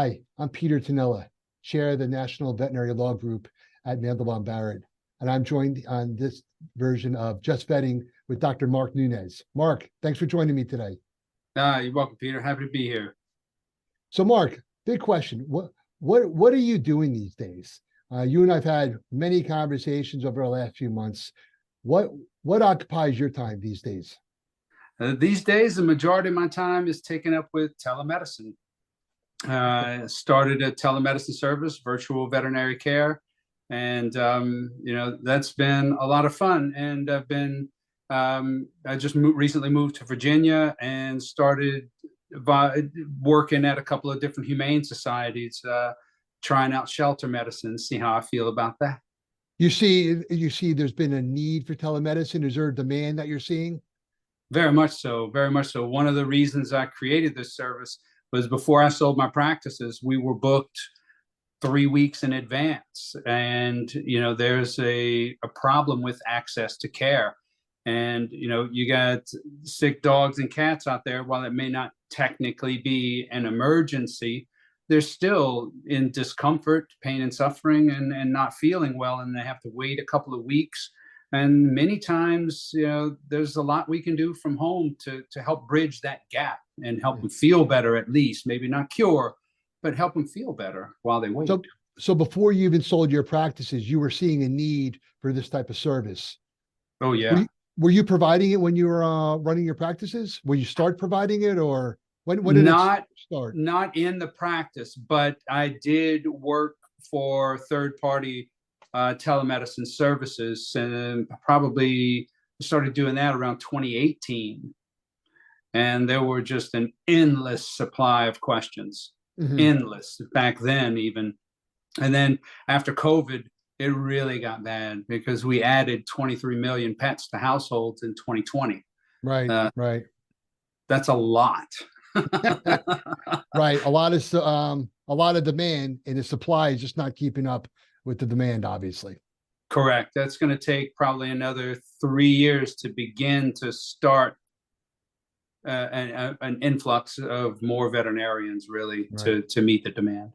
Hi, I'm Peter Tanella, Chair of the National Veterinary Law Group at Mandelbaum Barrett, and I'm joined on this version of Just Vetting with Dr. Mark Nunez. Mark, thanks for joining me today. You're welcome, Peter. Happy to be here. So, Mark, big question: what are you doing these days? You and I've had many conversations over the last few months. What occupies your time these days? These days, the majority of my time is taken up with telemedicine. Started a telemedicine service, virtual veterinary care, and that's been a lot of fun. And I just recently moved to Virginia and started working at a couple of different humane societies, trying out shelter medicine, see how I feel about that. You see, there's been a need for telemedicine. Is there a demand that you're seeing? Very much so, very much so. One of the reasons I created this service was before I sold my practices, we were booked 3 weeks in advance. And, there's a problem with access to care. And, you got sick dogs and cats out there. While it may not technically be an emergency, they're still in discomfort, pain and suffering, and not feeling well. And they have to wait a couple of weeks. And many times, there's a lot we can do from home to help bridge that gap and help them feel better, at least, maybe not cure, but help them feel better while they wait. So before you even sold your practices, you were seeing a need for this type of service. Oh, yeah. Were you providing it when you were running your practices? Will you start providing it, or when did it start? Not in the practice, but I did work for third-party telemedicine services, and probably started doing that around 2018. And there were just an endless supply of questions, endless back then even. And then after COVID, it really got bad because we added 23 million pets to households in 2020. Right, right. That's a lot. Right. A lot of demand, and the supply is just not keeping up with the demand, obviously. Correct. That's going to take probably another 3 years to begin to start an influx of more veterinarians, really, right, to meet the demand.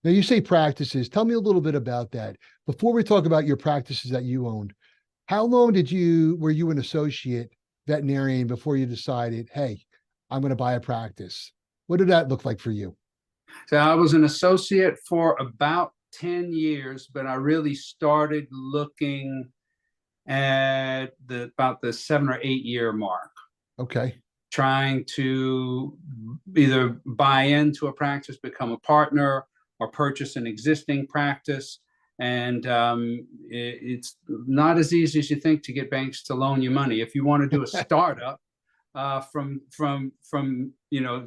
Now, you say practices. Tell me a little bit about that. Before we talk about your practices that you owned, how long were you an associate veterinarian before you decided, hey, I'm going to buy a practice? What did that look like for you? So I was an associate for about 10 years, but I really started looking at about the 7 or 8 year mark. Okay. Trying to either buy into a practice, become a partner, or purchase an existing practice. And it's not as easy as you think to get banks to loan you money. If you want to do a startup, from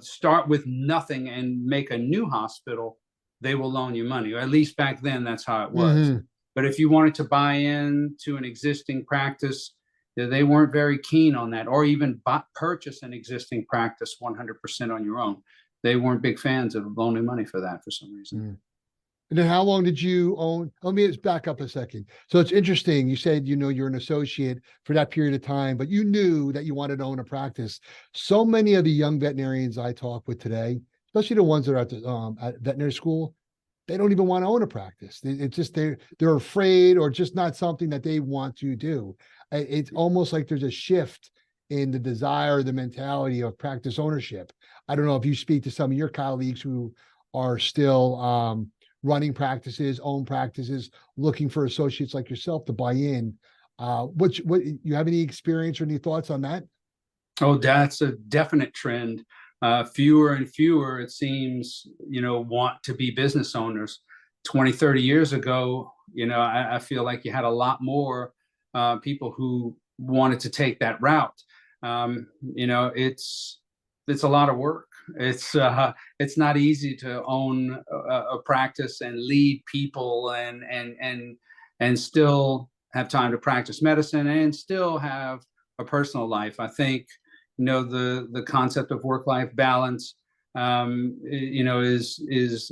start with nothing and make a new hospital, they will loan you money, or at least back then that's how it was. But if you wanted to buy into an existing practice, they weren't very keen on that, or even purchase an existing practice 100% on your own. They weren't big fans of loaning money for that for some reason. And then how long did you own? Let me just back up a second. So it's interesting. You said, you're an associate for that period of time, but you knew that you wanted to own a practice. So many of the young veterinarians I talk with today, especially the ones that are at veterinary school, they don't even want to own a practice. It's just they're afraid, or just not something that they want to do. It's almost like there's a shift in the desire, the mentality of practice ownership. I don't know if you speak to some of your colleagues who are still running practices, own practices, looking for associates like yourself to buy in. What you have any experience or any thoughts on that? Oh, that's a definite trend. Fewer and fewer, it seems, want to be business owners. 20, 30 years ago, I feel like you had a lot more people who wanted to take that route. It's a lot of work. It's not easy to own a practice and lead people and still have time to practice medicine and still have a personal life. I think the concept of work-life balance is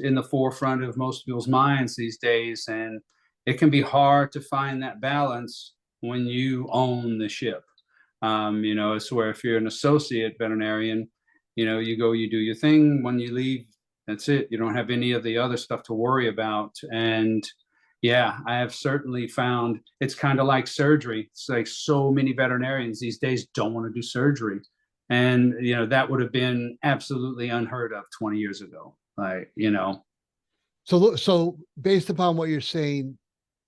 in the forefront of most people's minds these days, and it can be hard to find that balance when you own the ship. It's where if you're an associate veterinarian, you go, you do your thing. When you leave That's it. You don't have any of the other stuff to worry about. And yeah, I have certainly found it's kind of like surgery. It's like so many veterinarians these days don't want to do surgery. And, that would have been absolutely unheard of 20 years ago. So based upon what you're saying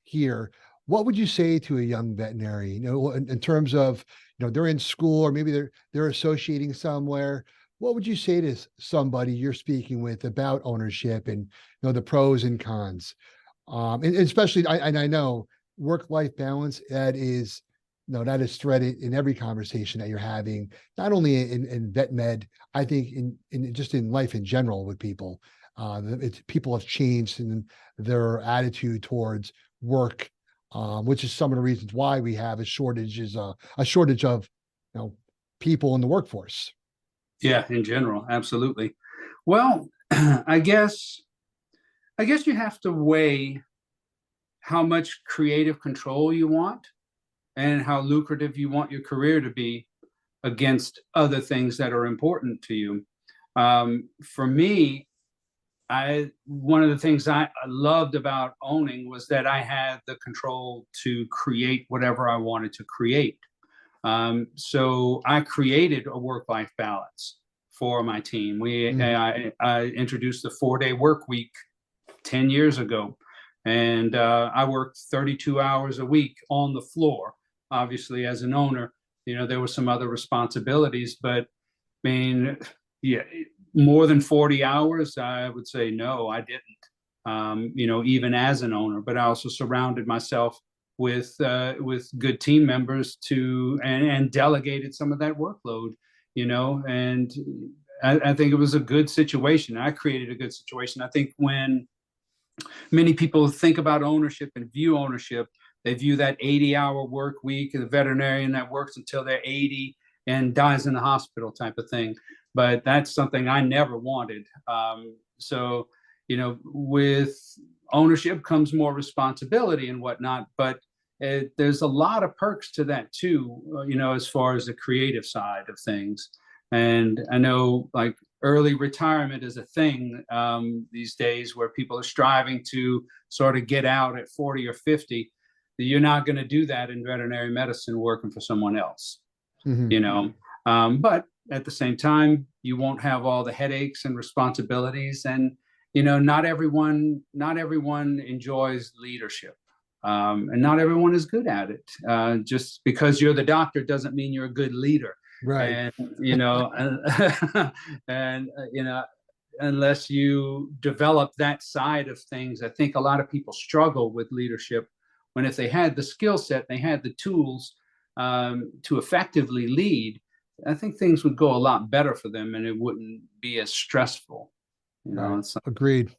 here, what would you say to a young veterinarian, in terms of, they're in school or maybe they're associating somewhere? What would you say to somebody you're speaking with about ownership and, the pros and cons? And especially, I know work-life balance, that is threaded in every conversation that you're having, not only in vet med, I think in just in life in general with people. People have changed in their attitude towards work, which is some of the reasons why we have a shortage of people in the workforce. Yeah, in general, absolutely. Well, I guess you have to weigh how much creative control you want and how lucrative you want your career to be against other things that are important to you. For me, one of the things I loved about owning was that I had the control to create whatever I wanted to create. So I created a work-life balance for my team. I introduced the 4-day work week 10 years ago, and I worked 32 hours a week on the floor. Obviously, as an owner, there were some other responsibilities, but I mean, yeah, more than 40 hours, I would say no, I didn't. Even as an owner, but I also surrounded myself with good team members and delegated some of that workload, and I think it was a good situation. I created a good situation. I think when many people think about ownership and view ownership, they view that 80-hour work week and the veterinarian that works until they're 80 and dies in the hospital type of thing. But that's something I never wanted. So, with ownership comes more responsibility and whatnot, but there's a lot of perks to that too, as far as the creative side of things. And I know like early retirement is a thing these days where people are striving to sort of get out at 40 or 50. You're not going to do that in veterinary medicine working for someone else, but at the same time, you won't have all the headaches and responsibilities. And, not everyone enjoys leadership. And not everyone is good at it. Just because you're the doctor doesn't mean you're a good leader. Right. And, unless you develop that side of things, I think a lot of people struggle with leadership when if they had the skill set, they had the tools to effectively lead, I think things would go a lot better for them and it wouldn't be as stressful. Right. Agreed.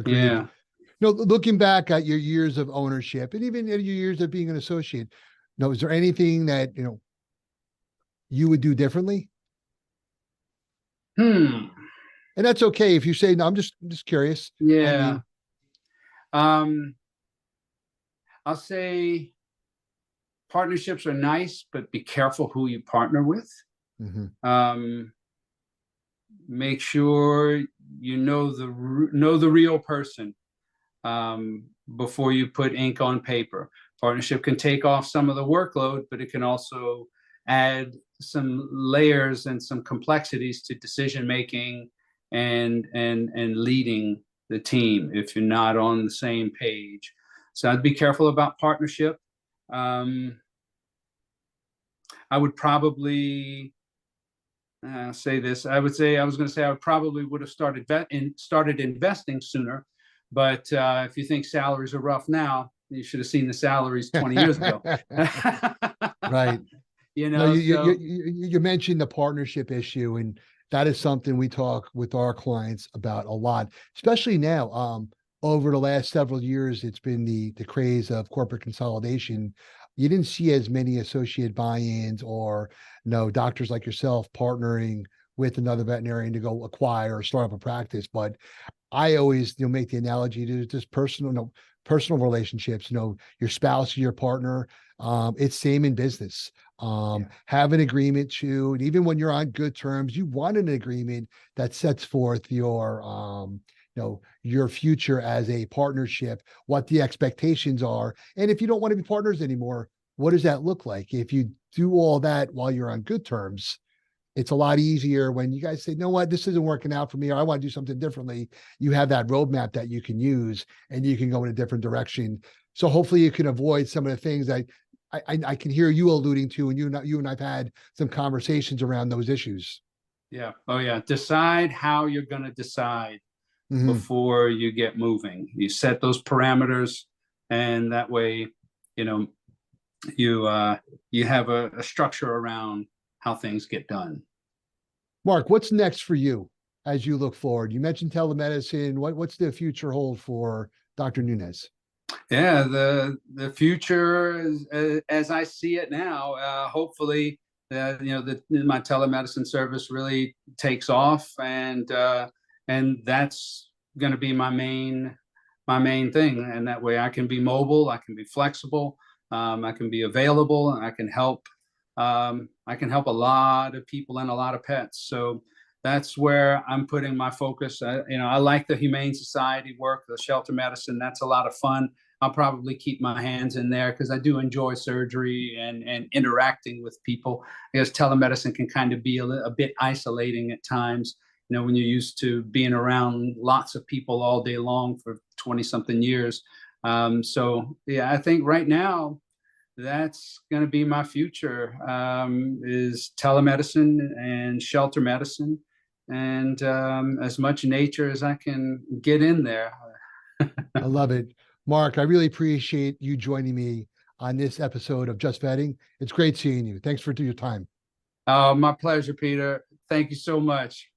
Yeah. Looking back at your years of ownership and even your years of being an associate, is there anything that, you would do differently? And that's okay if you say, no, I'm just curious. Yeah. I'll say partnerships are nice, but be careful who you partner with. Make sure you know the real person before you put ink on paper. Partnership can take off some of the workload, but it can also add some layers and some complexities to decision making and leading the team if you're not on the same page. So I'd be careful about partnership. I would probably say this. I was going to say I probably would have started investing sooner. But if you think salaries are rough now, you should have seen the salaries 20 years ago. Right. You mentioned the partnership issue, and that is something we talk with our clients about a lot, especially now. Over the last several years, it's been the craze of corporate consolidation. You didn't see as many associate buy-ins or doctors like yourself partnering with another veterinarian to go acquire or start up a practice. But I always make the analogy to just personal relationships. Your spouse, your partner, It's same in business. Have an agreement to, and even when you're on good terms, you want an agreement that sets forth your, your future as a partnership, what the expectations are. And if you don't want to be partners anymore, what does that look like? If you do all that while you're on good terms, it's a lot easier when you guys say, you know what, this isn't working out for me, or I want to do something differently. You have that roadmap that you can use and you can go in a different direction. So hopefully you can avoid some of the things I can hear you alluding to, and you and I've had some conversations around those issues. Yeah. Oh yeah. Decide how you're going to decide before you get moving. You set those parameters, and that way, you know, you have a structure around how things get done. Mark, what's next for you as you look forward? You mentioned telemedicine. What's the future hold for Dr. Nunez? Yeah, the future as I see it now, hopefully, my telemedicine service really takes off, and that's going to be my main thing. And that way, I can be mobile, I can be flexible, I can be available, and I can help a lot of people and a lot of pets. So that's where I'm putting my focus. I like the Humane Society work, the shelter medicine. That's a lot of fun. I'll probably keep my hands in there because I do enjoy surgery and interacting with people. I guess telemedicine can kind of be a bit isolating at times, when you're used to being around lots of people all day long for 20 something years. So yeah, I think right now that's going to be my future, is telemedicine and shelter medicine, and as much nature as I can get in there. I love it. Mark, I really appreciate you joining me on this episode of Just Vetting. It's great seeing you. Thanks for your time. My pleasure, Peter. Thank you so much.